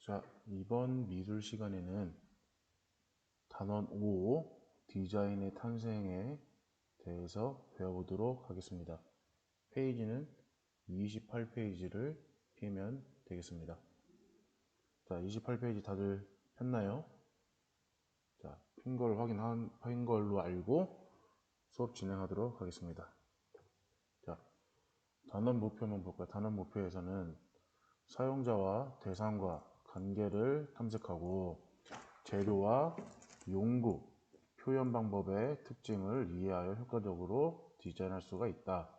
자, 이번 미술 시간에는 단원 5 디자인의 탄생에 대해서 배워보도록 하겠습니다. 페이지는 28페이지를 펴면 되겠습니다. 자, 28페이지 다들 폈나요? 자, 핀 걸 핀 걸로 알고 수업 진행하도록 하겠습니다. 자, 단원 목표 한번 볼까요? 단원 목표에서는 사용자와 대상과 관계를 탐색하고 재료와 용구, 표현 방법의 특징을 이해하여 효과적으로 디자인할 수가 있다.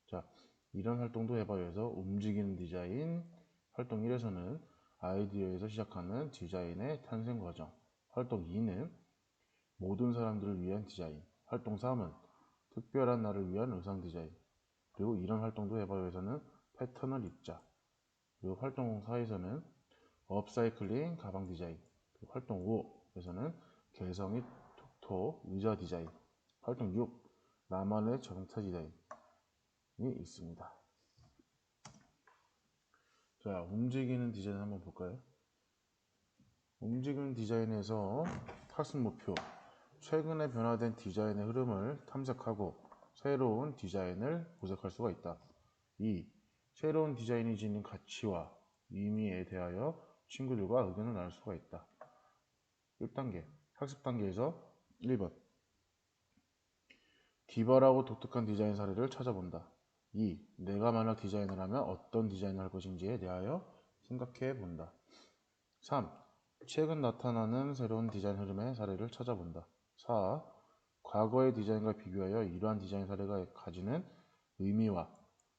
자, 이런 활동도 해봐요 해서 움직이는 디자인 활동 1에서는 아이디어에서 시작하는 디자인의 탄생 과정, 활동 2는 모든 사람들을 위한 디자인, 활동 3은 특별한 날을 위한 의상 디자인, 그리고 이런 활동도 해봐요 에서는 패턴을 입자, 그리고 활동 4에서는 업사이클링 가방 디자인, 활동 5에서는 개성이 톡톡 의자 디자인, 활동 6 나만의 자동차 디자인이 있습니다. 자, 움직이는 디자인 한번 볼까요? 움직이는 디자인에서 학습 목표, 최근에 변화된 디자인의 흐름을 탐색하고 새로운 디자인을 모색할 수가 있다. 2. 새로운 디자인이 지닌 가치와 의미에 대하여 친구들과 의견을 나눌 수가 있다. 1단계 학습 단계에서 1번 기발하고 독특한 디자인 사례를 찾아본다. 2. 내가 만약 디자인을 하면 어떤 디자인을 할 것인지에 대하여 생각해 본다. 3. 최근 나타나는 새로운 디자인 흐름의 사례를 찾아본다. 4. 과거의 디자인과 비교하여 이러한 디자인 사례가 가지는 의미와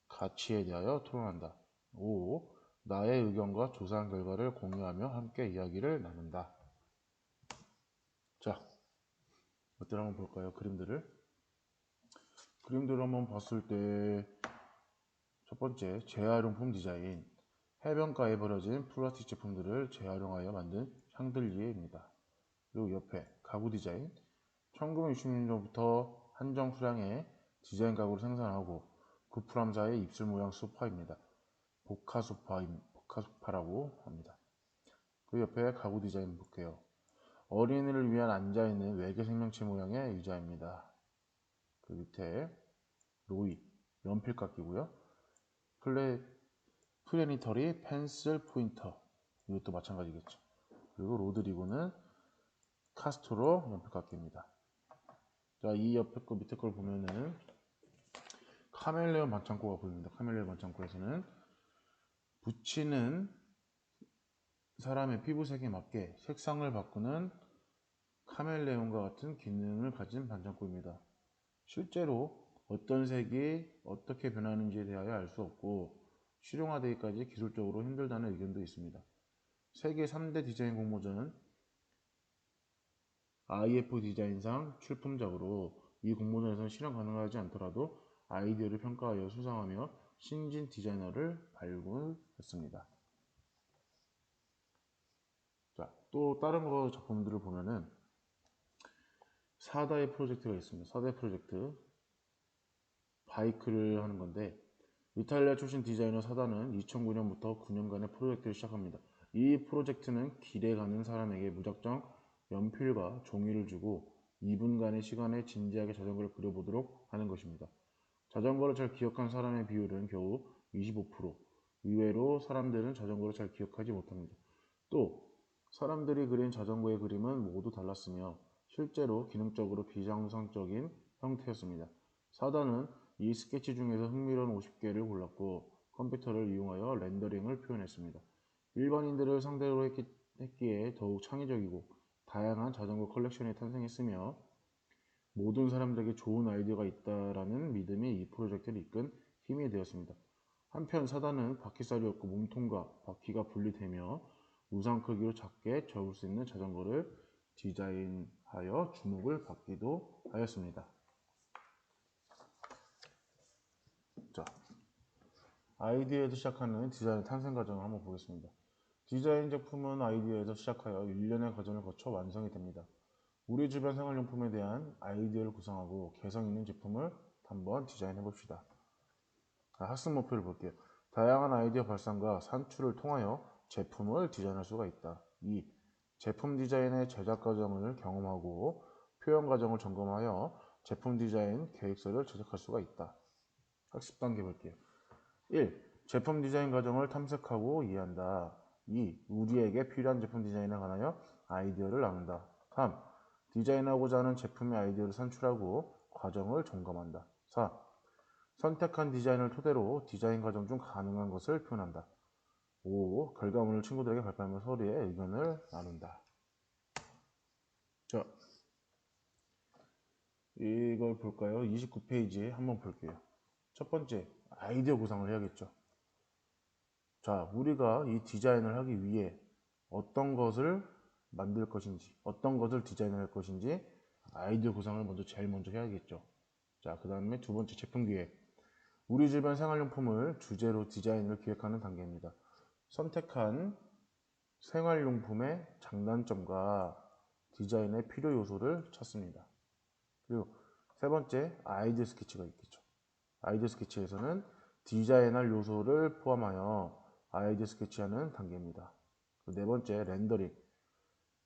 가치에 대하여 토론한다. 5. 나의 의견과 조사한 결과를 공유하며 함께 이야기를 나눈다. 자, 어떤 한번 볼까요? 그림들을 한번 봤을 때 첫 번째, 재활용품 디자인. 해변가에 버려진 플라스틱 제품들을 재활용하여 만든 샹들리에입니다. 그리고 옆에 가구 디자인. 1960년부터 한정 수량의 디자인 가구를 생산하고 구프람사의 입술 모양 소파입니다. 보카소파라고 합니다. 그 옆에 가구 디자인 볼게요. 어린이를 위한 앉아있는 외계 생명체 모양의 의자입니다. 그 밑에 로이, 연필깎이고요. 플래니터리 펜슬 포인터, 이것도 마찬가지겠죠. 그리고 로드리고는 카스토로 연필깎이입니다. 자, 이 옆에 거 밑에 걸 보면은 카멜레온 반창고가 보입니다. 카멜레온 반창고에서는 붙이는 사람의 피부색에 맞게 색상을 바꾸는 카멜레온과 같은 기능을 가진 반창고입니다. 실제로 어떤 색이 어떻게 변하는지에 대하여 알 수 없고 실용화되기까지 기술적으로 힘들다는 의견도 있습니다. 세계 3대 디자인 공모전은 IF 디자인상 출품작으로 이 공모전에서는 실현 가능하지 않더라도 아이디어를 평가하여 수상하며 신진 디자이너를 발굴했습니다. 자, 또 다른 거 작품들을 보면은 사다의 프로젝트가 있습니다. 사다의 프로젝트 바이크를 하는 건데 이탈리아 출신 디자이너 사다는 2009년부터 9년간의 프로젝트를 시작합니다. 이 프로젝트는 길에 가는 사람에게 무작정 연필과 종이를 주고 2분간의 시간에 진지하게 자전거를 그려보도록 하는 것입니다. 자전거를 잘 기억한 사람의 비율은 겨우 25%. 의외로 사람들은 자전거를 잘 기억하지 못합니다. 또 사람들이 그린 자전거의 그림은 모두 달랐으며 실제로 기능적으로 비정상적인 형태였습니다. 사다는 이 스케치 중에서 흥미로운 50개를 골랐고 컴퓨터를 이용하여 렌더링을 표현했습니다. 일반인들을 상대로 했기에 더욱 창의적이고 다양한 자전거 컬렉션이 탄생했으며 모든 사람들에게 좋은 아이디어가 있다라는 믿음이 이 프로젝트를 이끈 힘이 되었습니다. 한편 사다는 바퀴살이 없고 몸통과 바퀴가 분리되며 우상 크기로 작게 접을 수 있는 자전거를 디자인하여 주목을 받기도 하였습니다. 자, 아이디어에서 시작하는 디자인 탄생 과정을 한번 보겠습니다. 디자인 제품은 아이디어에서 시작하여 일련의 과정을 거쳐 완성이 됩니다. 우리 주변 생활용품에 대한 아이디어를 구상하고 개성 있는 제품을 한번 디자인해 봅시다. 학습 목표를 볼게요. 다양한 아이디어 발상과 산출을 통하여 제품을 디자인할 수가 있다. 2. 제품 디자인의 제작 과정을 경험하고 표현 과정을 점검하여 제품 디자인 계획서를 제작할 수가 있다. 학습 단계 볼게요. 1. 제품 디자인 과정을 탐색하고 이해한다. 2. 우리에게 필요한 제품 디자인에 관하여 아이디어를 나눈다. 3. 디자인하고자 하는 제품의 아이디어를 산출하고 과정을 점검한다. 4. 선택한 디자인을 토대로 디자인 과정 중 가능한 것을 표현한다. 5. 결과물을 친구들에게 발표하며 서로의 의견을 나눈다. 자, 이걸 볼까요? 29페이지에 한번 볼게요. 첫 번째, 아이디어 구상을 해야겠죠. 자, 우리가 이 디자인을 하기 위해 어떤 것을 만들 것인지, 어떤 것을 디자인할 것인지 아이디어 구상을 제일 먼저 해야겠죠. 자, 그 다음에 두 번째, 제품 기획. 우리 주변 생활용품을 주제로 디자인을 기획하는 단계입니다. 선택한 생활용품의 장단점과 디자인의 필요 요소를 찾습니다. 그리고 세 번째, 아이디어 스케치가 있겠죠. 아이디어 스케치에서는 디자인할 요소를 포함하여 아이디어 스케치하는 단계입니다. 네 번째, 렌더링.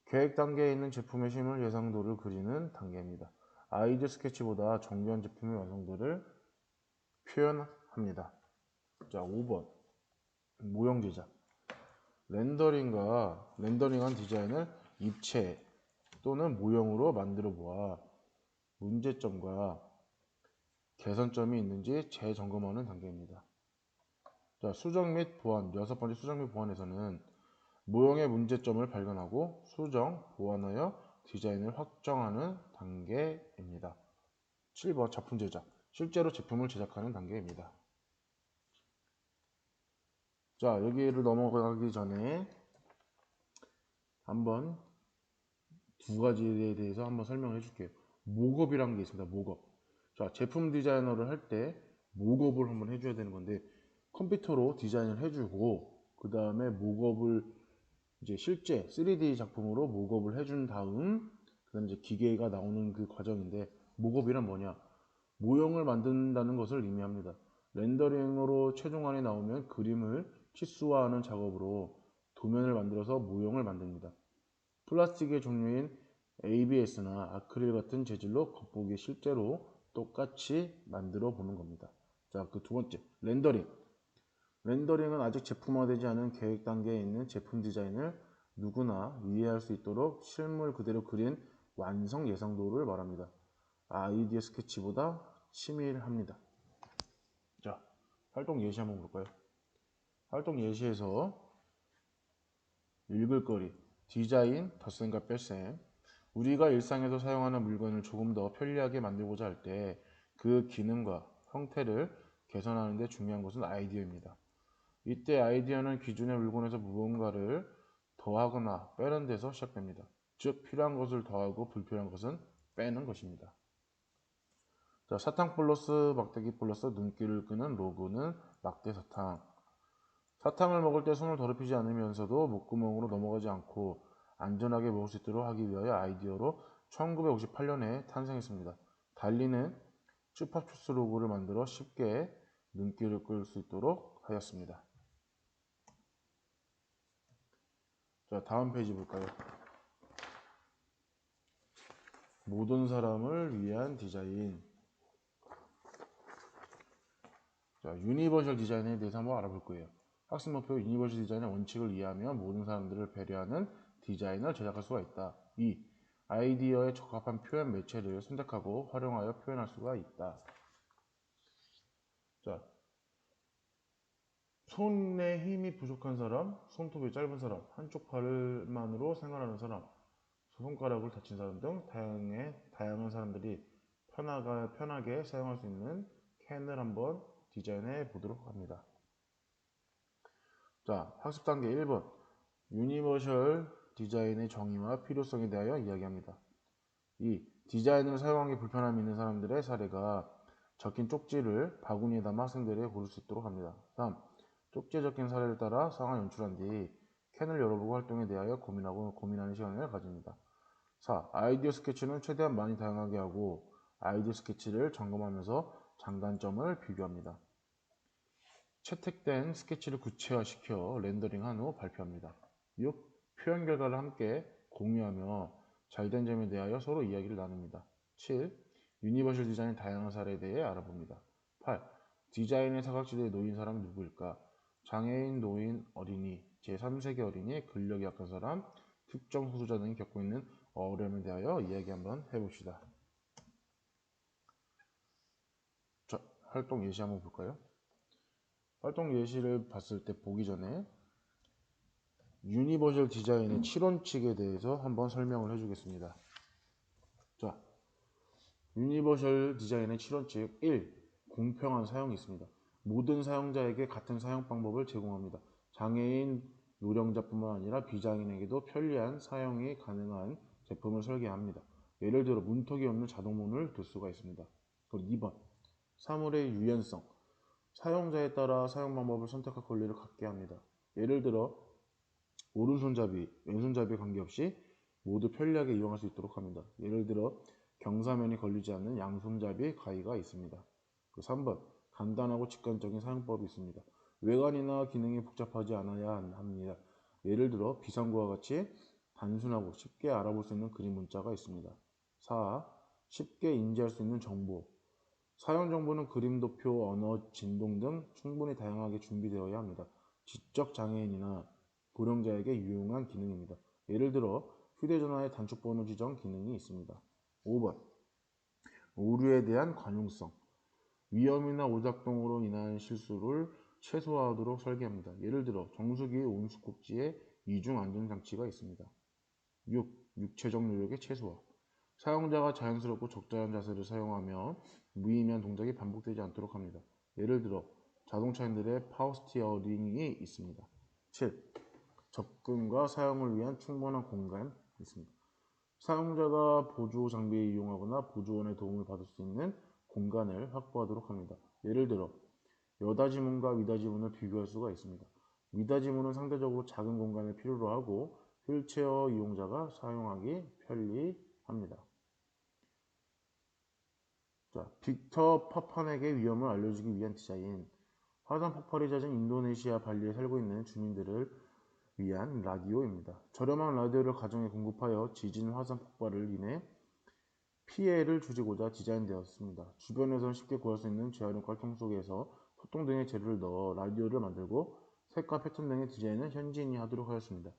계획 단계에 있는 제품의 실물 예상도를 그리는 단계입니다. 아이디어 스케치보다 정교한 제품의 완성도를 표현합니다. 자, 5번. 모형 제작. 렌더링한 디자인을 입체 또는 모형으로 만들어 보아 문제점과 개선점이 있는지 재점검하는 단계입니다. 자, 수정 및 보완. 여섯 번째, 수정 및 보완에서는 모형의 문제점을 발견하고 수정, 보완하여 디자인을 확정하는 단계입니다. 7번, 작품 제작. 실제로 제품을 제작하는 단계입니다. 자, 여기를 넘어가기 전에 한번 두 가지에 대해서 한번 설명해 줄게요. 모급이라는 게 있습니다. 모급. 자, 제품 디자이너를 할 때 모급을 한번 해줘야 되는 건데 컴퓨터로 디자인을 해주고 그 다음에 모급을 이제 실제 3D 작품으로 모급을 해준 다음 그다음에 이제 기계가 나오는 그 과정인데 모급이란 뭐냐? 모형을 만든다는 것을 의미합니다. 렌더링으로 최종안이 나오면 그림을 치수화하는 작업으로 도면을 만들어서 모형을 만듭니다. 플라스틱의 종류인 ABS나 아크릴 같은 재질로 겉보기 실제로 똑같이 만들어 보는 겁니다. 자, 그 두 번째, 렌더링. 렌더링은 아직 제품화되지 않은 계획 단계에 있는 제품 디자인을 누구나 이해할 수 있도록 실물 그대로 그린 완성 예상도를 말합니다. 아이디어 스케치보다 치밀합니다. 자, 활동 예시 한번 볼까요? 활동 예시에서 읽을 거리, 디자인, 덧셈과 뺄셈. 우리가 일상에서 사용하는 물건을 조금 더 편리하게 만들고자 할 때 그 기능과 형태를 개선하는 데 중요한 것은 아이디어입니다. 이때 아이디어는 기존의 물건에서 무언가를 더하거나 빼는 데서 시작됩니다. 즉 필요한 것을 더하고 불필요한 것은 빼는 것입니다. 자, 사탕 플러스 막대기 플러스 눈길을 끄는 로고는 막대 사탕. 사탕을 먹을 때 손을 더럽히지 않으면서도 목구멍으로 넘어가지 않고 안전하게 먹을 수 있도록 하기 위하여 아이디어로 1958년에 탄생했습니다. 달리는 쭈파추스 로고를 만들어 쉽게 눈길을 끌 수 있도록 하였습니다. 자, 다음 페이지 볼까요? 모든 사람을 위한 디자인. 자, 유니버셜 디자인에 대해서 한번 알아볼 거예요. 학습 목표 유니버셜 디자인의 원칙을 이해하면 모든 사람들을 배려하는 디자인을 제작할 수가 있다. 2. 아이디어에 적합한 표현 매체를 선택하고 활용하여 표현할 수가 있다. 자, 손에 힘이 부족한 사람, 손톱이 짧은 사람, 한쪽 팔만으로 생활하는 사람, 손가락을 다친 사람 등 다양한 사람들이 편하게 사용할 수 있는 캔을 한번 디자인해 보도록 합니다. 자, 학습 단계 1번. 유니버셜 디자인의 정의와 필요성에 대하여 이야기합니다. 2. 디자인을 사용하기 불편함이 있는 사람들의 사례가 적힌 쪽지를 바구니에 담아 학생들에게 고를 수 있도록 합니다. 3. 쪽지에 적힌 사례를 따라 상황을 연출한 뒤 캔을 열어보고 활동에 대하여 고민하는 시간을 가집니다. 4. 아이디어 스케치는 최대한 많이 다양하게 하고 아이디어 스케치를 점검하면서 장단점을 비교합니다. 채택된 스케치를 구체화시켜 렌더링한 후 발표합니다. 6. 표현 결과를 함께 공유하며 잘된 점에 대하여 서로 이야기를 나눕니다. 7. 유니버셜 디자인의 다양한 사례에 대해 알아봅니다. 8. 디자인의 사각지대에 놓인 사람이 누구일까? 장애인, 노인, 어린이, 제3세계 어린이, 근력이 약한 사람, 특정 소수자 등이 겪고 있는 어려움에 대하여 이야기 한번 해봅시다. 자, 활동 예시 한번 볼까요? 활동 예시를 봤을 때 보기 전에 유니버셜 디자인의 7원칙에 대해서 한번 설명을 해주겠습니다. 자, 유니버셜 디자인의 7원칙 1. 공평한 사용이 있습니다. 모든 사용자에게 같은 사용 방법을 제공합니다. 장애인, 노령자뿐만 아니라 비장애인에게도 편리한 사용이 가능한 제품을 설계합니다. 예를 들어 문턱이 없는 자동문을 둘 수가 있습니다. 그리고 2번. 사물의 유연성. 사용자에 따라 사용 방법을 선택할 권리를 갖게 합니다. 예를 들어 오른손잡이, 왼손잡이 관계없이 모두 편리하게 이용할 수 있도록 합니다. 예를 들어 경사면이 걸리지 않는 양손잡이 가위가 있습니다. 3번. 간단하고 직관적인 사용법이 있습니다. 외관이나 기능이 복잡하지 않아야 합니다. 예를 들어 비상구와 같이 단순하고 쉽게 알아볼 수 있는 그림 문자가 있습니다. 4. 쉽게 인지할 수 있는 정보. 사용 정보는 그림, 도표, 언어, 진동 등 충분히 다양하게 준비되어야 합니다. 지적 장애인이나 불용자에게 유용한 기능입니다. 예를 들어 휴대전화의 단축번호 지정 기능이 있습니다. 5번. 오류에 대한 관용성. 위험이나 오작동으로 인한 실수를 최소화하도록 설계합니다. 예를 들어 정수기 온수꼭지에 이중 안전장치가 있습니다. 6. 육체적 노력의 최소화. 사용자가 자연스럽고 적절한 자세를 사용하며 무의미한 동작이 반복되지 않도록 합니다. 예를 들어 자동차인들의 파워 스티어링이 있습니다. 7. 접근과 사용을 위한 충분한 공간이 있습니다. 사용자가 보조 장비를 이용하거나 보조원의 도움을 받을 수 있는 공간을 확보하도록 합니다. 예를 들어 여닫이문과 위닫이문을 비교할 수가 있습니다. 위닫이문은 상대적으로 작은 공간을 필요로 하고 휠체어 이용자가 사용하기 편리합니다. 자, 빅터 파판에게 위험을 알려주기 위한 디자인. 화산 폭발이 잦은 인도네시아 발리에 살고 있는 주민들을 위한 라디오입니다. 저렴한 라디오를 가정에 공급하여 지진 화산 폭발을 인해 피해를 줄이고자 디자인되었습니다. 주변에서 쉽게 구할 수 있는 재활용 활동 속에서 소통 등의 재료를 넣어 라디오를 만들고 색과 패턴 등의 디자인은 현지인이 하도록 하였습니다.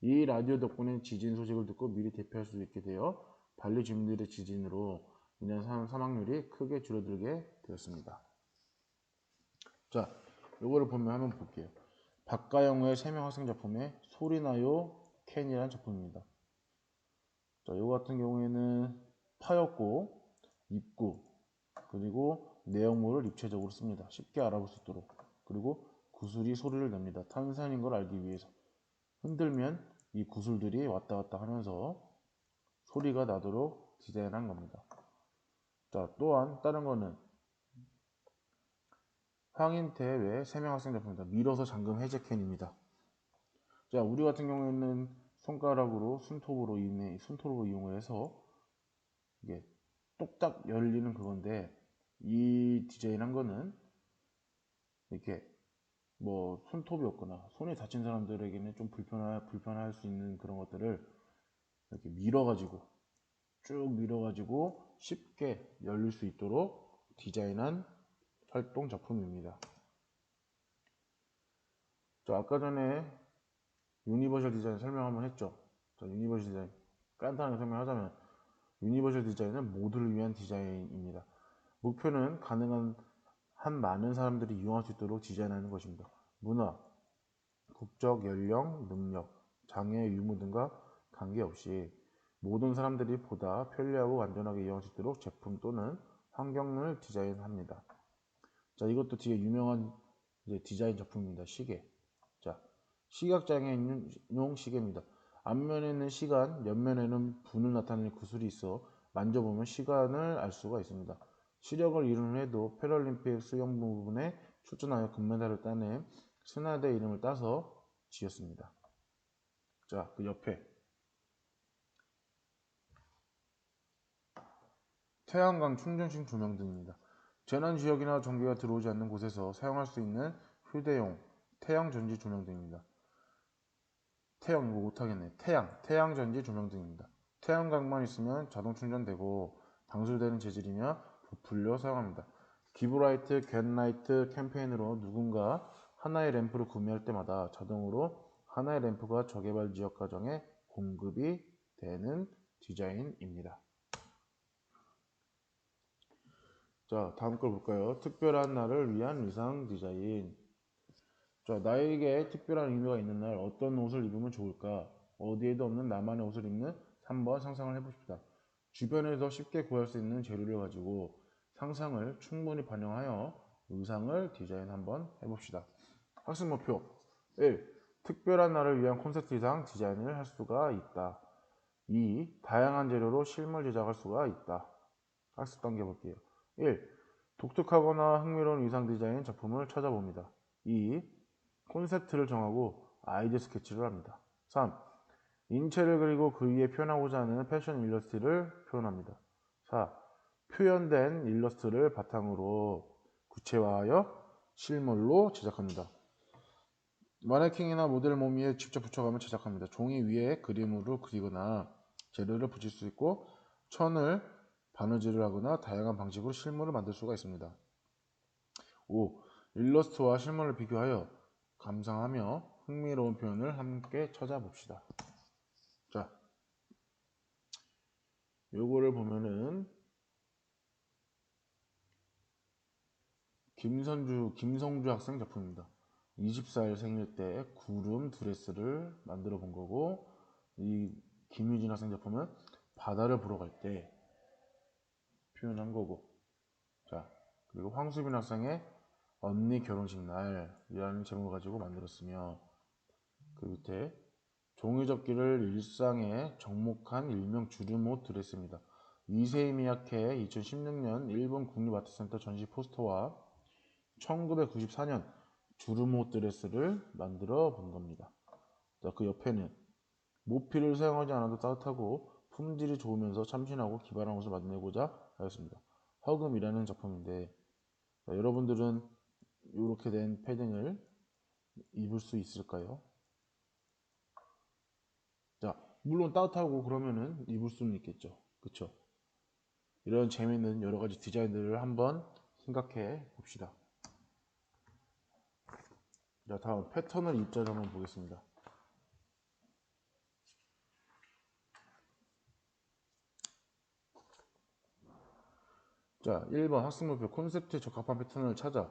이 라디오 덕분에 지진 소식을 듣고 미리 대피할 수 있게 되어 발리 주민들의 지진으로 인한 사망률이 크게 줄어들게 되었습니다. 자, 요거를 보면 한번 볼게요. 박가영의 세명 학생 작품의 소리나요 캔이라는 작품입니다. 자, 이거 같은 경우에는 파였고 입구 그리고 내용물을 입체적으로 씁니다. 쉽게 알아볼 수 있도록. 그리고 구슬이 소리를 냅니다. 탄산인 걸 알기 위해서. 흔들면 이 구슬들이 왔다 갔다 하면서 소리가 나도록 디자인한 겁니다. 자, 또한 다른 거는 황인태 외 3명 학생 작품입니다. 밀어서 잠금 해제 캔입니다. 자, 우리 같은 경우에는 손가락으로 손톱으로 이용을 해서 이게 똑딱 열리는 그건데 이 디자인한 거는 이렇게 뭐 손톱이 없거나 손이 다친 사람들에게는 좀 불편할 수 있는 그런 것들을 이렇게 쭉 밀어가지고 쉽게 열릴 수 있도록 디자인한 활동 작품입니다. 자, 아까 전에 유니버셜 디자인 설명 한번 했죠. 자, 유니버셜 디자인 간단하게 설명하자면 유니버셜 디자인은 모두를 위한 디자인입니다. 목표는 가능한 한 많은 사람들이 이용할 수 있도록 디자인하는 것입니다. 문화, 국적, 연령, 능력, 장애, 유무 등과 관계없이 모든 사람들이 보다 편리하고 안전하게 이용할 수 있도록 제품 또는 환경을 디자인합니다. 자, 이것도 되게 유명한 디자인 작품입니다. 시계. 자, 시각장애인용 시계입니다. 앞면에는 시간, 옆면에는 분을 나타내는 구슬이 있어 만져보면 시간을 알 수가 있습니다. 시력을 잃은 후에도 패럴림픽 수영 부분에 출전하여 금메달을 따낸 스나드의 이름을 따서 지었습니다. 자, 그 옆에 태양광 충전식 조명 등입니다. 재난 지역이나 전기가 들어오지 않는 곳에서 사용할 수 있는 휴대용, 태양 전지 조명 등입니다. 태양 이거 못하겠네. 태양 전지 조명 등입니다. 태양광만 있으면 자동 충전되고 방수되는 재질이며 부풀려 사용합니다. 기브라이트, 겟라이트 캠페인으로 누군가 하나의 램프를 구매할 때마다 자동으로 하나의 램프가 저개발 지역 가정에 공급이 되는 디자인입니다. 자, 다음 걸 볼까요? 특별한 날을 위한 의상 디자인. 자, 나에게 특별한 의미가 있는 날 어떤 옷을 입으면 좋을까? 어디에도 없는 나만의 옷을 입는 3번 상상을 해봅시다. 주변에서 쉽게 구할 수 있는 재료를 가지고 상상을 충분히 반영하여 의상을 디자인 한번 해봅시다. 학습 목표 1. 특별한 날을 위한 콘셉트 의상 디자인을 할 수가 있다. 2. 다양한 재료로 실물 제작할 수가 있다. 학습 단계 볼게요. 1. 독특하거나 흥미로운 의상 디자인 작품을 찾아봅니다. 2. 콘셉트를 정하고 아이디어 스케치를 합니다. 3. 인체를 그리고 그 위에 표현하고자 하는 패션 일러스트를 표현합니다. 4. 표현된 일러스트를 바탕으로 구체화하여 실물로 제작합니다. 마네킹이나 모델 몸 위에 직접 붙여가며 제작합니다. 종이 위에 그림으로 그리거나 재료를 붙일 수 있고 천을 바느질을 하거나 다양한 방식으로 실물을 만들 수가 있습니다. 5. 일러스트와 실물을 비교하여 감상하며 흥미로운 표현을 함께 찾아봅시다. 자, 요거를 보면은 김성주 학생 작품입니다. 24일 생일 때 구름 드레스를 만들어 본 거고, 이 김유진 학생 작품은 바다를 보러 갈 때 표현한 거고, 자, 그리고 황수빈 학생의 언니 결혼식 날이라는 제목을 가지고 만들었으며, 그 밑에 종이접기를 일상에 접목한 일명 주름옷 드레스입니다. 이세희 미야케 2016년 일본 국립아트센터 전시 포스터와 1994년 주름옷 드레스를 만들어 본 겁니다. 자, 그 옆에는 모피를 사용하지 않아도 따뜻하고 품질이 좋으면서 참신하고 기발한 옷을 만들고자 하였습니다. 허금이라는 작품인데, 자, 여러분들은 이렇게 된 패딩을 입을 수 있을까요? 자, 물론 따뜻하고 그러면은 입을 수는 있겠죠. 그쵸? 이런 재미있는 여러 가지 디자인들을 한번 생각해 봅시다. 자, 다음 패턴을 입자를 한번 보겠습니다. 자, 1번 학습 목표 콘셉트에 적합한 패턴을 찾아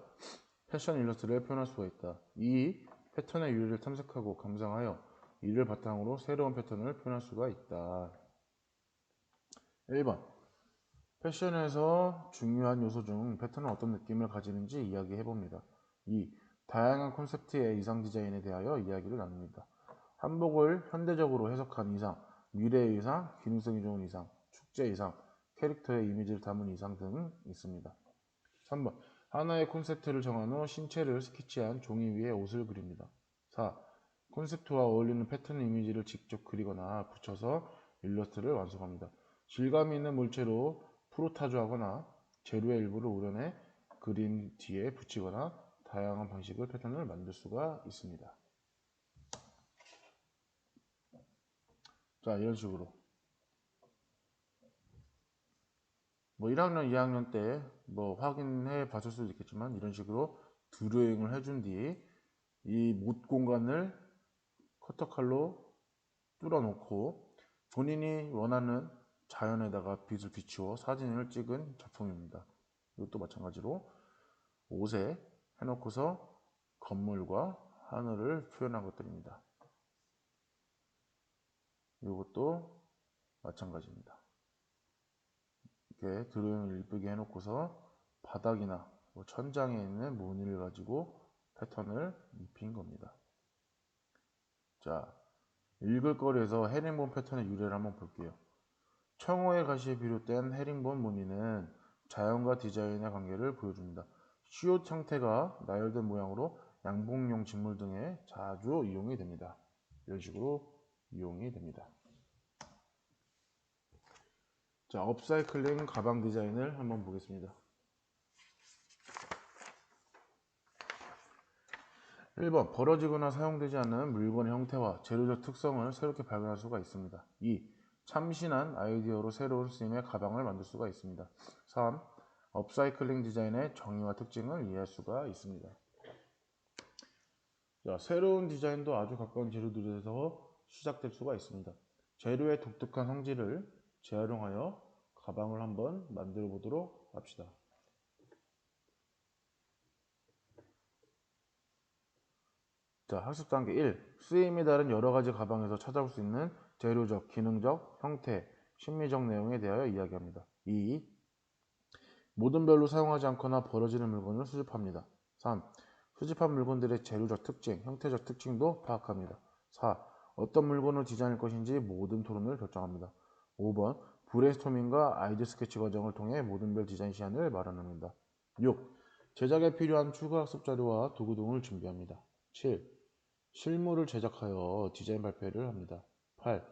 패션 일러스트를 표현할 수가 있다. 2. 패턴의 유래를 탐색하고 감상하여 이를 바탕으로 새로운 패턴을 표현할 수가 있다. 1번 패션에서 중요한 요소 중 패턴은 어떤 느낌을 가지는지 이야기해봅니다. 2. 다양한 콘셉트의 의상 디자인에 대하여 이야기를 나눕니다. 한복을 현대적으로 해석한 의상, 미래의 의상, 기능성이 좋은 의상, 축제 의상, 캐릭터의 이미지를 담은 의상 등 있습니다. 3번 하나의 콘셉트를 정한 후 신체를 스케치한 종이 위에 옷을 그립니다. 4. 콘셉트와 어울리는 패턴 이미지를 직접 그리거나 붙여서 일러스트를 완성합니다. 질감이 있는 물체로 프로타주하거나 재료의 일부를 우려내 그림 뒤에 붙이거나 다양한 방식의 패턴을 만들 수가 있습니다. 자, 이런 식으로 뭐 1학년, 2학년 때 뭐 확인해 봤을 수도 있겠지만 이런 식으로 드로잉을 해준 뒤 이 못 공간을 커터칼로 뚫어놓고 본인이 원하는 자연에다가 빛을 비추어 사진을 찍은 작품입니다. 이것도 마찬가지로 옷에 해놓고서 건물과 하늘을 표현한 것들입니다. 이것도 마찬가지입니다. 이렇게 드로잉을 이쁘게 해놓고서 바닥이나 뭐 천장에 있는 무늬를 가지고 패턴을 입힌 겁니다. 자, 읽을 거리에서 헤링본 패턴의 유래를 한번 볼게요. 청어의 가시에 비롯된 헤링본 무늬는 자연과 디자인의 관계를 보여줍니다. 시옷 형태가 나열된 모양으로 양봉용 직물 등에 자주 이용이 됩니다. 이런 식으로 이용이 됩니다. 자, 업사이클링 가방 디자인을 한번 보겠습니다. 1번 벌어지거나 사용되지 않는 물건의 형태와 재료적 특성을 새롭게 발견할 수가 있습니다. 2. 참신한 아이디어로 새로운 쓰임의 가방을 만들 수가 있습니다. 3. 업사이클링 디자인의 정의와 특징을 이해할 수가 있습니다. 자, 새로운 디자인도 아주 가까운 재료들에서 시작될 수가 있습니다. 재료의 독특한 성질을 재활용하여 가방을 한번 만들어 보도록 합시다. 자, 학습 단계 1. 쓰임이 다른 여러 가지 가방에서 찾아올 수 있는 재료적, 기능적, 형태, 심리적 내용에 대하여 이야기합니다. 2. 모든 별로 사용하지 않거나 버려지는 물건을 수집합니다. 3. 수집한 물건들의 재료적 특징, 형태적 특징도 파악합니다. 4. 어떤 물건을 디자인할 것인지 모든 토론을 결정합니다. 5번 브레인스토밍과 아이디어 스케치 과정을 통해 모든 별 디자인 시안을 마련합니다. 6. 제작에 필요한 추가 학습 자료와 도구 등을 준비합니다. 7. 실물을 제작하여 디자인 발표를 합니다. 8.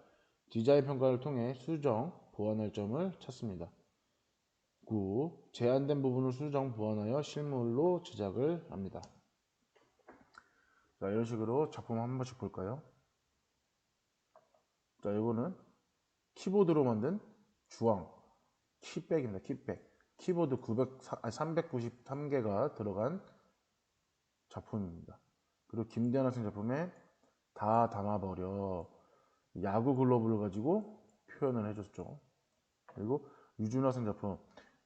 디자인 평가를 통해 수정, 보완할 점을 찾습니다. 9. 제한된 부분을 수정, 보완하여 실물로 제작을 합니다. 자, 이런 식으로 작품 한 번씩 볼까요? 자, 이거는 키보드로 만든 주황, 키백입니다. 키백. 키보드 393개가 들어간 작품입니다. 그리고 김대현 학생 작품에 다 담아버려 야구 글러브를 가지고 표현을 해줬죠. 그리고 유준 학생 작품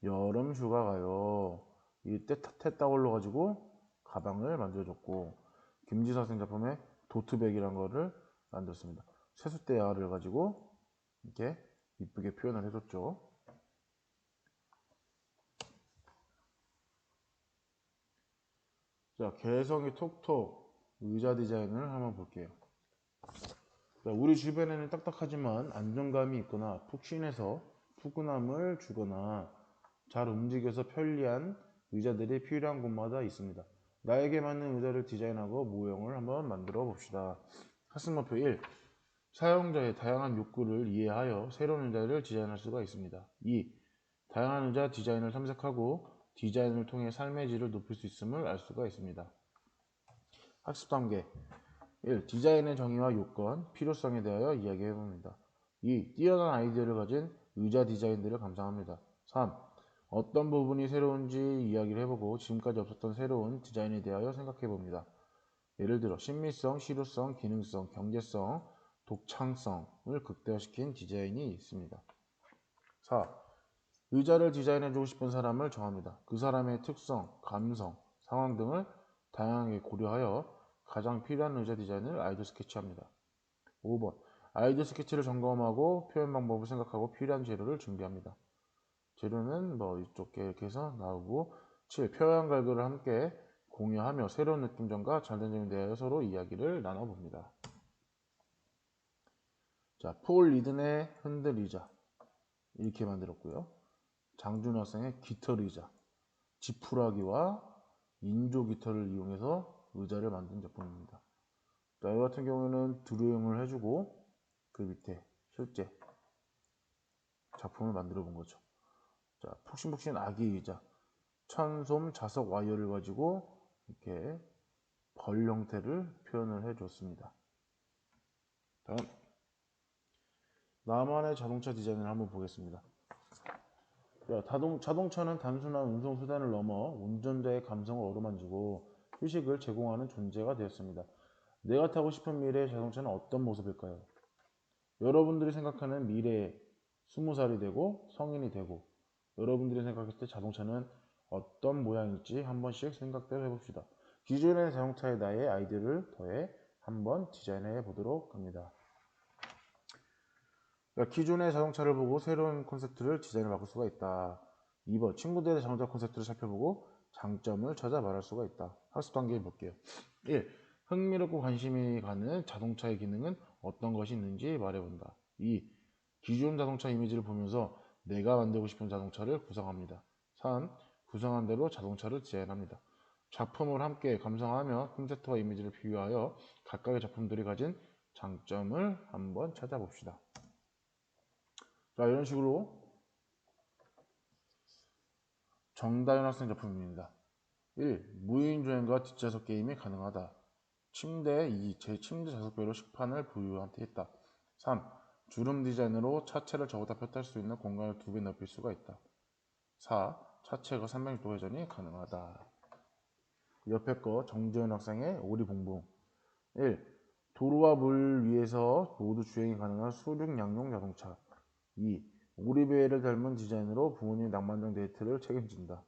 여름 휴가 가요. 이때 tet다올로 가지고 가방을 만들어줬고, 김지사 학생 작품에 도트백이란 거를 만들었습니다. 세숫대야를 가지고 이렇게 이쁘게 표현을 해줬죠. 자, 개성이 톡톡 의자 디자인을 한번 볼게요. 자, 우리 주변에는 딱딱하지만 안정감이 있거나 푹신해서 푸근함을 주거나 잘 움직여서 편리한 의자들이 필요한 곳마다 있습니다. 나에게 맞는 의자를 디자인하고 모형을 한번 만들어 봅시다. 학습목표 1. 사용자의 다양한 욕구를 이해하여 새로운 의자를 디자인할 수가 있습니다. 2. 다양한 의자 디자인을 탐색하고 디자인을 통해 삶의 질을 높일 수 있음을 알 수가 있습니다. 학습 단계 1. 디자인의 정의와 요건, 필요성에 대하여 이야기해 봅니다. 2. 뛰어난 아이디어를 가진 의자 디자인들을 감상합니다. 3. 어떤 부분이 새로운지 이야기를 해보고 지금까지 없었던 새로운 디자인에 대하여 생각해 봅니다. 예를 들어 신미성, 실효성, 기능성, 경제성, 독창성을 극대화시킨 디자인이 있습니다. 4. 의자를 디자인해주고 싶은 사람을 정합니다. 그 사람의 특성, 감성, 상황 등을 다양하게 고려하여 가장 필요한 의자 디자인을 아이디어 스케치합니다. 5번 아이디어 스케치를 점검하고 표현 방법을 생각하고 필요한 재료를 준비합니다. 재료는 이쪽에 이렇게 해서 나오고, 7. 표현 갈고리를 함께 공유하며 새로운 느낌점과 잘된 점에 대하여 서로 이야기를 나눠봅니다. 자, 폴 리든의 흔들 의자 이렇게 만들었고요. 장준 학생의 깃털 의자, 지푸라기와 인조 깃털을 이용해서 의자를 만든 작품입니다. 자, 이 같은 경우에는 드로잉을 해주고 그 밑에 실제 작품을 만들어 본 거죠. 자, 푹신푹신 아기 의자, 천솜 자석 와이어를 가지고 이렇게 벌 형태를 표현을 해 줬습니다. 다음, 나만의 자동차 디자인을 한번 보겠습니다. 자, 자동차는 단순한 운송수단을 넘어 운전자의 감성을 어루만지고 휴식을 제공하는 존재가 되었습니다. 내가 타고 싶은 미래의 자동차는 어떤 모습일까요? 여러분들이 생각하는 미래의 20살이 되고 성인이 되고 여러분들이 생각했을 때 자동차는 어떤 모양일지 한 번씩 생각을 해봅시다. 기존의 자동차에 나의 아이디어를 더해 한번 디자인해 보도록 합니다. 기존의 자동차를 보고 새로운 콘셉트를 디자인을 바꿀 수가 있다. 2번 친구들의 자동차 콘셉트를 살펴보고 장점을 찾아 말할 수가 있다. 학습 단계 볼게요. 1. 흥미롭고 관심이 가는 자동차의 기능은 어떤 것이 있는지 말해본다. 2. 기존 자동차 이미지를 보면서 내가 만들고 싶은 자동차를 구상합니다. 3. 구상한 대로 자동차를 디자인합니다. 작품을 함께 감상하며 콘셉트와 이미지를 비교하여 각각의 작품들이 가진 장점을 한번 찾아봅시다. 자, 이런 식으로 정다현 학생 작품입니다. 1. 무인주행과 뒷좌석 게임이 가능하다. 침대 2. 제 침대 좌석별로 식판을 부유한테 했다. 3. 주름 디자인으로 차체를 저보다 펴탈 수 있는 공간을 2배 넓힐 수가 있다. 4. 차체가 360도 회전이 가능하다. 옆에 거 정재현 학생의 오리봉봉. 1. 도로와 물 위에서 모두 주행이 가능한 수륙 양용 자동차. 2. 오리배를 닮은 디자인으로 부모님 낭만적 데이트를 책임진다.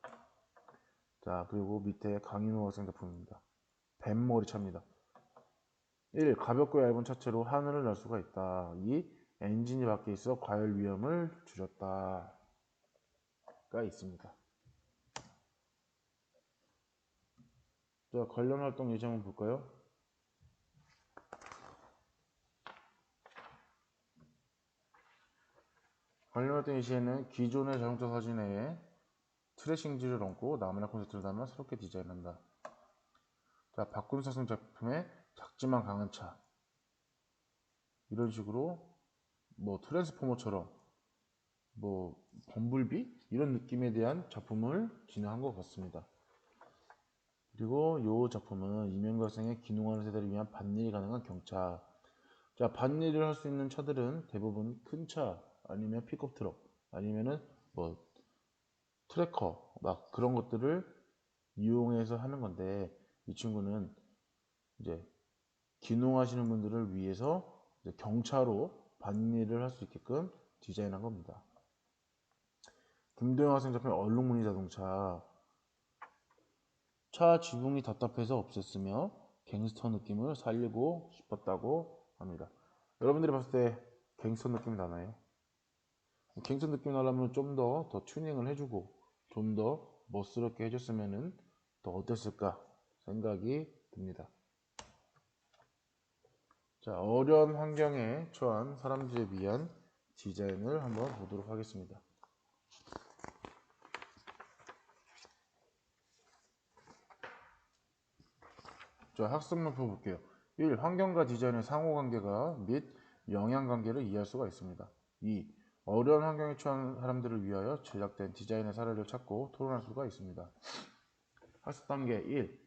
자, 그리고 밑에 강인호 학생 작품입니다. 뱀머리차입니다. 1. 가볍고 얇은 차체로 하늘을 날 수가 있다. 2. 엔진이 밖에 있어 과열 위험을 줄였다. 가 있습니다. 자, 관련 활동 예시 한번 볼까요? 관련 활동 예시에는 기존의 자동차 사진에 트레싱지를 얹고 나무나 콘센트를 담아 새롭게 디자인한다. 자, 박군사승 작품의 작지만 강한 차. 이런 식으로 뭐 트랜스포머처럼 뭐 범블비 이런 느낌에 대한 작품을 진행한 것 같습니다. 그리고 이 작품은 이명규 학생의 기농하는 세대를 위한 밭일이 가능한 경차. 자, 밭일을 할 수 있는 차들은 대부분 큰 차 아니면 픽업 트럭 아니면은 뭐 트래커 막 그런 것들을 이용해서 하는 건데, 이 친구는 이제 기농하시는 분들을 위해서 이제 경차로 밭일을 할 수 있게끔 디자인한 겁니다. 김도영 학생 작품 얼룩무늬 자동차. 차 지붕이 답답해서 없앴으며 갱스터 느낌을 살리고 싶었다고 합니다. 여러분들이 봤을 때 갱스터 느낌이 나나요? 갱스터 느낌이 나려면 좀 더 튜닝을 해주고 좀 더 멋스럽게 해줬으면 더 어땠을까 생각이 듭니다. 자, 어려운 환경에 처한 사람들에 위한 디자인을 한번 보도록 하겠습니다. 자, 학습문표 볼게요. 1. 환경과 디자인의 상호관계가 및 영향관계를 이해할 수가 있습니다. 2. 어려운 환경에 처한 사람들을 위하여 제작된 디자인의 사례를 찾고 토론할 수가 있습니다. 학습 단계 1.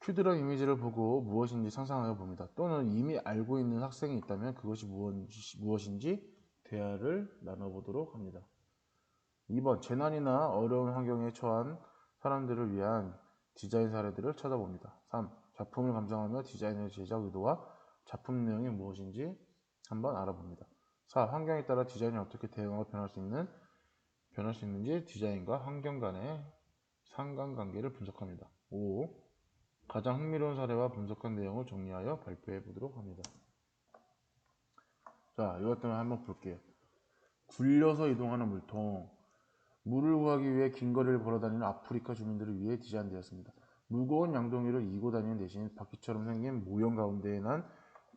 큐드럼 이미지를 보고 무엇인지 상상하여 봅니다. 또는 이미 알고 있는 학생이 있다면 그것이 무엇인지 대화를 나눠보도록 합니다. 2번. 재난이나 어려운 환경에 처한 사람들을 위한 디자인 사례들을 찾아봅니다. 3. 작품을 감상하며 디자인의 제작 의도와 작품 내용이 무엇인지 한번 알아봅니다. 4. 환경에 따라 디자인이 어떻게 대응하고 변할 수 있는지 디자인과 환경 간의 상관관계를 분석합니다. 5. 가장 흥미로운 사례와 분석한 내용을 정리하여 발표해 보도록 합니다. 자, 이것들을 한번 볼게요. 굴려서 이동하는 물통. 물을 구하기 위해 긴 거리를 걸어다니는 아프리카 주민들을 위해 디자인되었습니다. 무거운 양동이를 이고 다니는 대신 바퀴처럼 생긴 모형 가운데에 난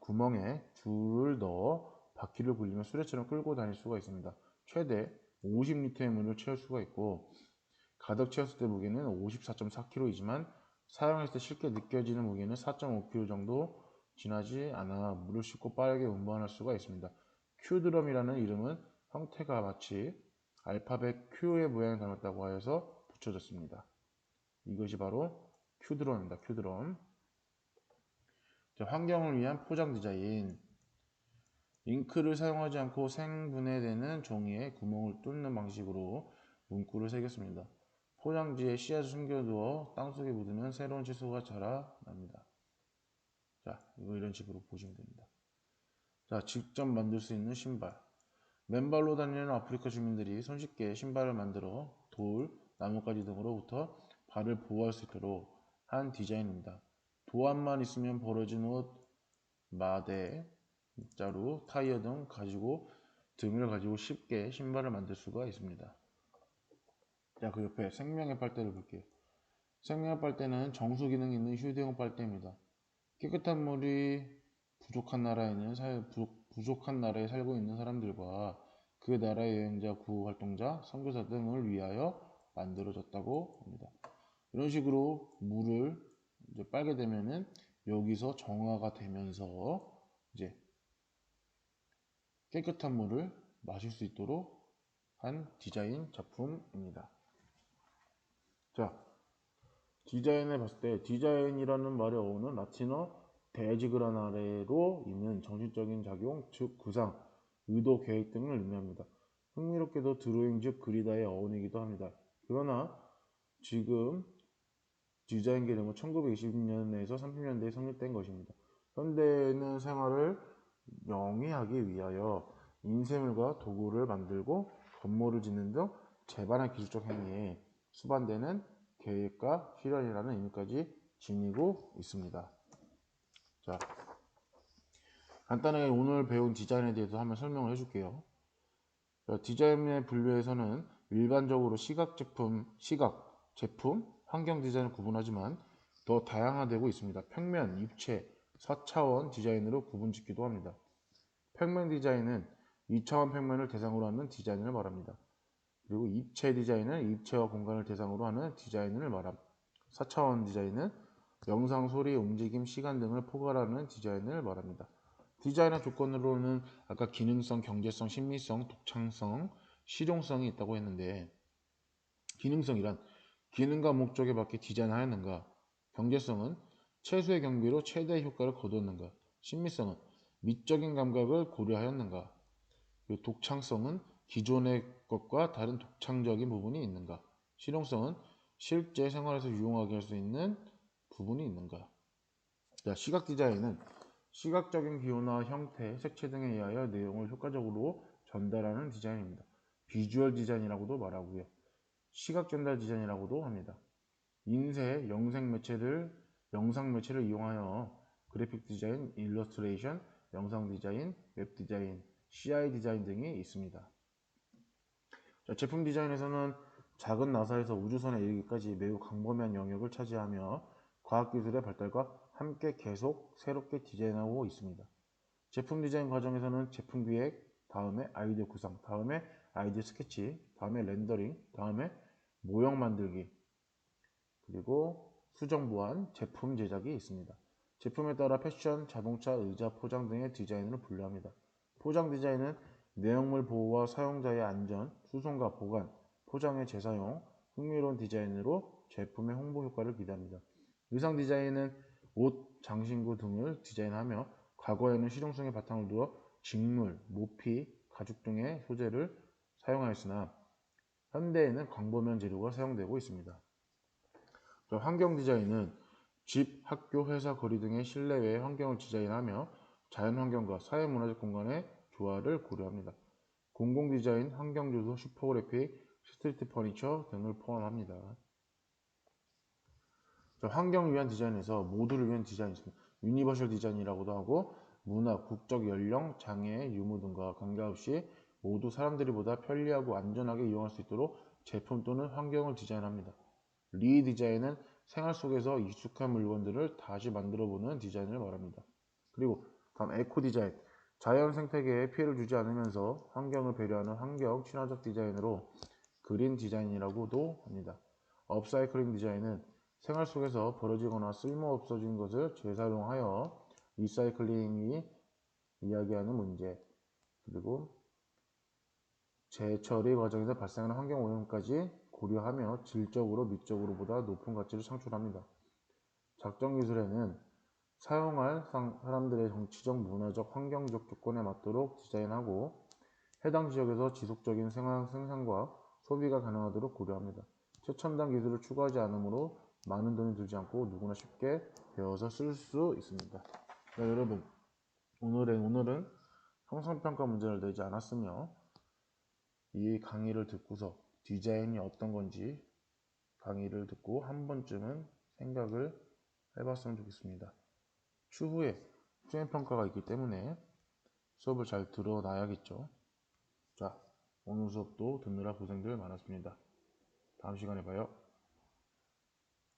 구멍에 줄을 넣어 바퀴를 굴리며 수레처럼 끌고 다닐 수가 있습니다. 최대 50리터의 물을 채울 수가 있고, 가득 채웠을 때 무게는 54.4kg이지만 사용했을 때 쉽게 느껴지는 무게는 4.5kg 정도 지나지 않아 물을 싣고 빠르게 운반할 수가 있습니다. 큐드럼이라는 이름은 형태가 마치 알파벳 Q의 모양을 닮았다고 하여서 붙여졌습니다. 이것이 바로 큐드럼입니다. 큐드럼. 자, 환경을 위한 포장 디자인. 잉크를 사용하지 않고 생분해되는 종이에 구멍을 뚫는 방식으로 문구를 새겼습니다. 포장지에 씨앗을 숨겨두어 땅속에 묻으면 새로운 채소가 자라납니다. 자, 이거 이런 식으로 보시면 됩니다. 자, 직접 만들 수 있는 신발. 맨발로 다니는 아프리카 주민들이 손쉽게 신발을 만들어 돌, 나뭇가지 등으로부터 발을 보호할 수 있도록 한 디자인입니다. 도안만 있으면 벌어진 옷, 마대, 자루, 타이어 등을 가지고 쉽게 신발을 만들 수가 있습니다. 자, 그 옆에 생명의 빨대를 볼게요. 생명의 빨대는 정수 기능이 있는 휴대용 빨대입니다. 깨끗한 물이 부족한 나라에 살고 있는 사람들과 그 나라의 여행자, 구호 활동자, 선교사 등을 위하여 만들어졌다고 합니다. 이런 식으로 물을 이제 빨게 되면은 여기서 정화가 되면서 이제 깨끗한 물을 마실 수 있도록 한 디자인 작품입니다. 자, 디자인을 봤을 때 디자인이라는 말에 어우는 라틴어 데지그라나레로 있는 정신적인 작용, 즉 구상, 의도, 계획 등을 의미합니다. 흥미롭게도 드로잉 즉 그리다의 어원이기도 합니다. 그러나 지금 디자인 개념은 1920년에서 30년대에 성립된 것입니다. 현대에는 생활을 영위하기 위하여 인쇄물과 도구를 만들고 건물을 짓는 등 재반의 기술적 행위에 수반되는 계획과 실현이라는 의미까지 지니고 있습니다. 자, 간단하게 오늘 배운 디자인에 대해서 한번 설명을 해줄게요. 디자인의 분류에서는 일반적으로 시각 제품, 환경 디자인을 구분하지만 더 다양화되고 있습니다. 평면, 입체, 4차원 디자인으로 구분짓기도 합니다. 평면 디자인은 2차원 평면을 대상으로 하는 디자인을 말합니다. 그리고 입체 디자인은 입체와 공간을 대상으로 하는 디자인을 말합니다. 4차원 디자인은 영상, 소리, 움직임, 시간 등을 포괄하는 디자인을 말합니다. 디자인의 조건으로는 아까 기능성, 경제성, 심미성, 독창성, 실용성이 있다고 했는데 기능성이란 기능과 목적에 맞게 디자인하였는가, 경제성은 최소의 경비로 최대의 효과를 거두었는가, 심미성은 미적인 감각을 고려하였는가, 그리고 독창성은 기존의 것과 다른 독창적인 부분이 있는가, 실용성은 실제 생활에서 유용하게 할 수 있는 부분이 있는가. 자, 시각 디자인은 시각적인 기호나 형태, 색채 등에 의하여 내용을 효과적으로 전달하는 디자인입니다. 비주얼 디자인이라고도 말하고요. 시각 전달 디자인이라고도 합니다. 인쇄, 영상 매체를 이용하여 그래픽 디자인, 일러스트레이션, 영상 디자인, 웹 디자인, CI 디자인 등이 있습니다. 자, 제품 디자인에서는 작은 나사에서 우주선에 이르기까지 매우 광범위한 영역을 차지하며 과학기술의 발달과 함께 계속 새롭게 디자인하고 있습니다. 제품 디자인 과정에서는 제품 기획, 다음에 아이디어 구상, 다음에 아이디어 스케치, 다음에 렌더링, 다음에 모형 만들기, 그리고 수정 보완, 제품 제작이 있습니다. 제품에 따라 패션, 자동차, 의자, 포장 등의 디자인으로 분류합니다. 포장 디자인은 내용물 보호와 사용자의 안전, 수송과 보관, 포장의 재사용, 흥미로운 디자인으로 제품의 홍보 효과를 기대합니다. 의상 디자인은 옷, 장신구 등을 디자인하며 과거에는 실용성의 바탕을 두어 직물, 모피, 가죽 등의 소재를 사용하였으나 현대에는 광범위한 재료가 사용되고 있습니다. 환경 디자인은 집, 학교, 회사, 거리 등의 실내외의 환경을 디자인하며 자연환경과 사회문화적 공간의 조화를 고려합니다. 공공 디자인, 환경주소, 슈퍼그래픽, 스트리트 퍼니처 등을 포함합니다. 환경을 위한 디자인에서 모두를 위한 디자인이 있습니다. 유니버셜 디자인이라고도 하고 문화, 국적, 연령, 장애, 유무 등과 관계없이 모두 사람들이 보다 편리하고 안전하게 이용할 수 있도록 제품 또는 환경을 디자인합니다. 리디자인은 생활 속에서 익숙한 물건들을 다시 만들어보는 디자인을 말합니다. 그리고 다음 에코 디자인, 자연 생태계에 피해를 주지 않으면서 환경을 배려하는 환경 친화적 디자인으로 그린 디자인이라고도 합니다. 업사이클링 디자인은 생활 속에서 버려지거나 쓸모없어진 것을 재사용하여 리사이클링이 이야기하는 문제, 그리고 재처리 과정에서 발생하는 환경 오염까지 고려하며 질적으로 미적으로보다 높은 가치를 창출합니다. 작정 기술에는 사용할 사람들의 정치적, 문화적, 환경적 조건에 맞도록 디자인하고 해당 지역에서 지속적인 생산과 소비가 가능하도록 고려합니다. 최첨단 기술을 추구하지 않으므로 많은 돈이 들지 않고 누구나 쉽게 배워서 쓸 수 있습니다. 자, 여러분, 오늘은 형성평가 문제를 내지 않았으며 이 강의를 듣고서 디자인이 어떤 건지 강의를 듣고 한 번쯤은 생각을 해봤으면 좋겠습니다. 추후에 수행평가가 있기 때문에 수업을 잘 들어놔야겠죠. 자, 오늘 수업도 듣느라 고생들 많았습니다. 다음 시간에 봐요.